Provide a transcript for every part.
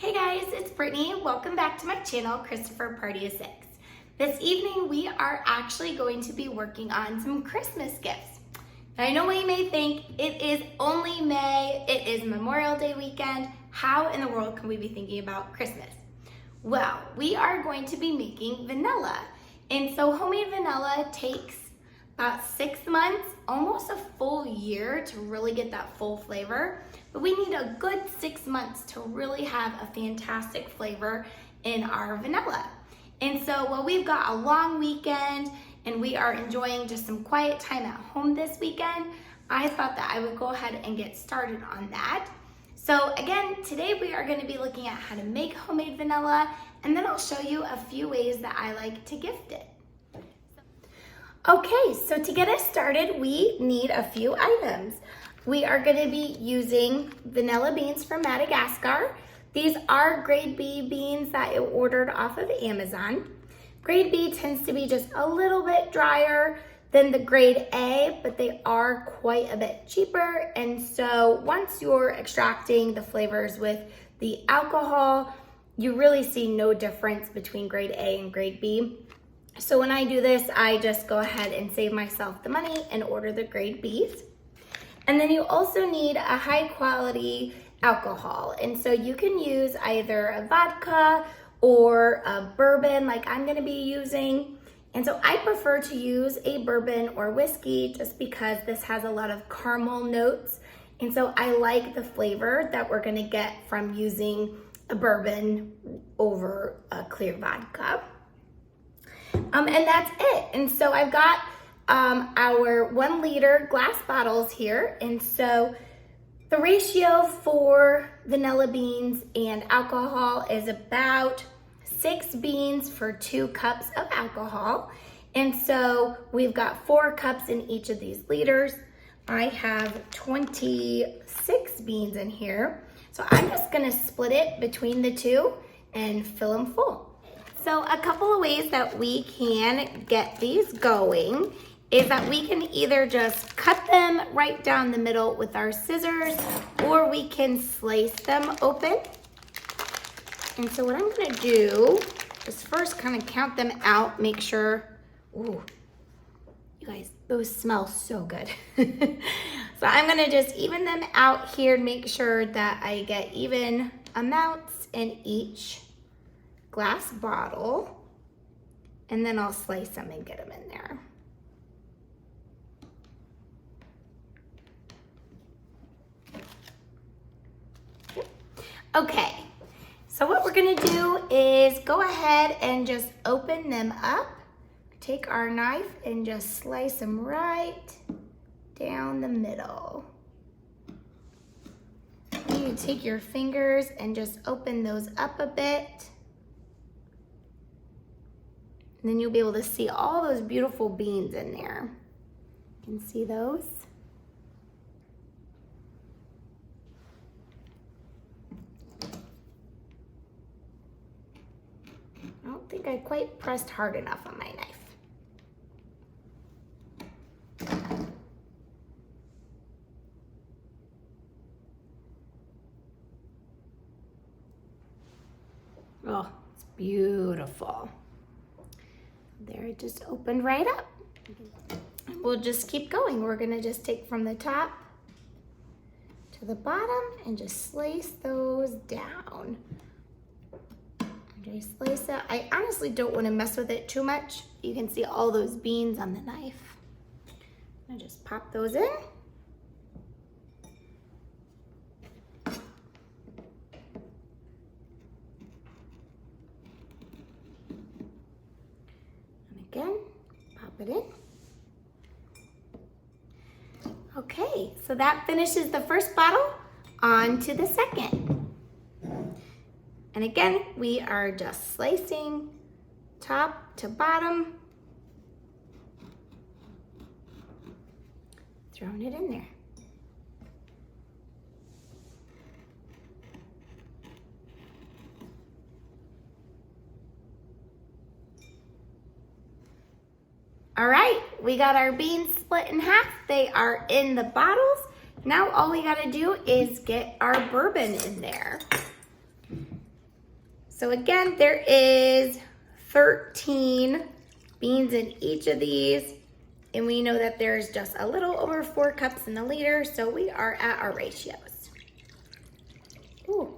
Hey guys, it's Brittany. Welcome back to my channel, Christopher Party of Six. This evening we are actually going to be working on some Christmas gifts. And I know what you may think, it is only May, it is Memorial Day weekend. How in the world can we be thinking about Christmas? Well, we are going to be making vanilla. And so homemade vanilla takes about 6 months, almost a full year to really get that full flavor. But we need a good 6 months to really have a fantastic flavor in our vanilla. And so while we've got a long weekend and we are enjoying just some quiet time at home this weekend, I thought that I would go ahead and get started on that. So again, today we are going to be looking at how to make homemade vanilla, and then I'll show you a few ways that I like to gift it. Okay, so to get us started, we need a few items. We are going to be using vanilla beans from Madagascar. These are grade B beans that I ordered off of Amazon. Grade B tends to be just a little bit drier than the grade A, but they are quite a bit cheaper. And so once you're extracting the flavors with the alcohol, you really see no difference between grade A and grade B. So when I do this, I just go ahead and save myself the money and order the grade Bs. And then you also need a high quality alcohol. And so you can use either a vodka or a bourbon like I'm gonna be using. And so I prefer to use a bourbon or whiskey just because this has a lot of caramel notes. And so I like the flavor that we're gonna get from using a bourbon over a clear vodka. And that's it. And so I've got our 1 liter glass bottles here. And so the ratio for vanilla beans and alcohol is about 6 beans for 2 cups of alcohol. And so we've got 4 cups in each of these liters. I have 26 beans in here. So I'm just gonna split it between the two and fill them full. So a couple of ways that we can get these going is that we can either just cut them right down the middle with our scissors, or we can slice them open. And so what I'm gonna do is first kind of count them out, make sure, ooh, you guys, those smell so good. So I'm gonna just even them out here and make sure that I get even amounts in each glass bottle, and then I'll slice them and get them in there. Okay, so what we're gonna do is go ahead and just open them up. Take our knife and just slice them right down the middle. You take your fingers and just open those up a bit. And then you'll be able to see all those beautiful beans in there. You can see those. I don't think I quite pressed hard enough on my knife. Oh, it's beautiful. There, it just opened right up. We'll just keep going. We're gonna just take from the top to the bottom and just slice those down. Just slice it. I honestly don't want to mess with it too much. You can see all those beans on the knife. I just pop those in. Again, pop it in. Okay, so that finishes the first bottle. On to the second. And again, we are just slicing top to bottom, throwing it in there. All right, we got our beans split in half. They are in the bottles. Now all we gotta do is get our bourbon in there. So again, there is 13 beans in each of these. And we know that there's just a little over 4 cups in the liter, so we are at our ratios. Ooh.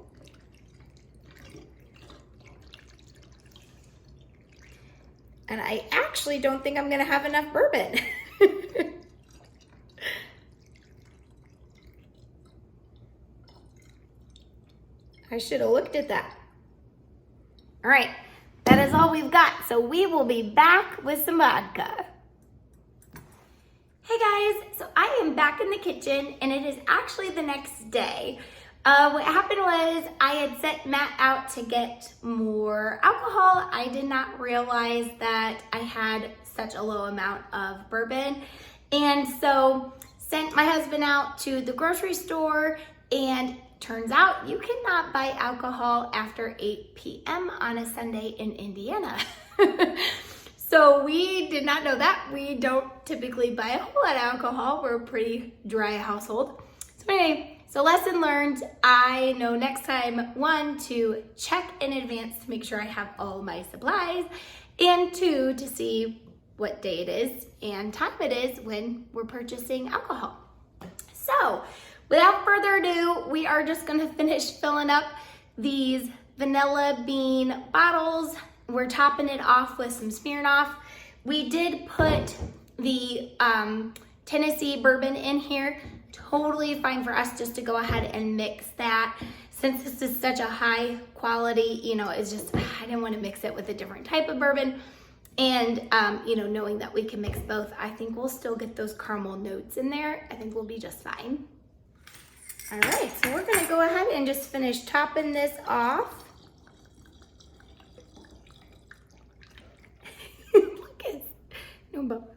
And I actually don't think I'm gonna have enough bourbon. I should have looked at that. All right, that is all we've got. So we will be back with some vodka. Hey guys, so I am back in the kitchen and it is actually the next day. What happened was I had sent Matt out to get more alcohol. I did not realize that I had such a low amount of bourbon. And so sent my husband out to the grocery store, and turns out you cannot buy alcohol after 8 p.m. on a Sunday in Indiana. So we did not know that. We don't typically buy a whole lot of alcohol. We're a pretty dry household. So anyway, so lesson learned. I know next time, 1, to check in advance to make sure I have all my supplies, and 2, to see what day it is and time it is when we're purchasing alcohol. So without further ado, we are just gonna finish filling up these vanilla bean bottles. We're topping it off with some Smirnoff. We did put the Tennessee bourbon in here. Totally fine for us just to go ahead and mix that. Since this is such a high quality, you know, it's just, I didn't want to mix it with a different type of bourbon. And, you know, knowing that we can mix both, I think we'll still get those caramel notes in there. I think we'll be just fine. All right, so we're gonna go ahead and just finish topping this off. Look at no bubble.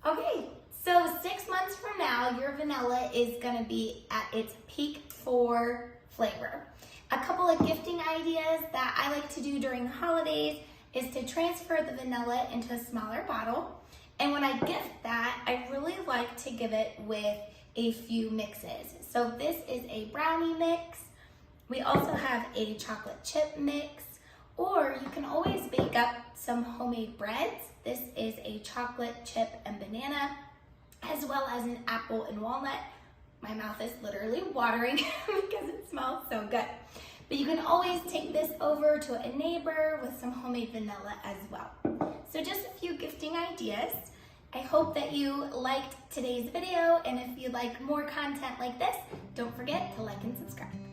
Okay, so 6 months from now, your vanilla is gonna be at its peak for flavor. A couple of gifting ideas that I like to do during the holidays is to transfer the vanilla into a smaller bottle. And when I gift that, I really like to give it with a few mixes. So this is a brownie mix. We also have a chocolate chip mix, or you can always bake up some homemade breads. This is a chocolate chip and banana, as well as an apple and walnut. My mouth is literally watering because it smells so good. But you can always take this over to a neighbor with some homemade vanilla as well. So just a few gifting ideas. I hope that you liked today's video, and if you'd like more content like this, don't forget to like and subscribe.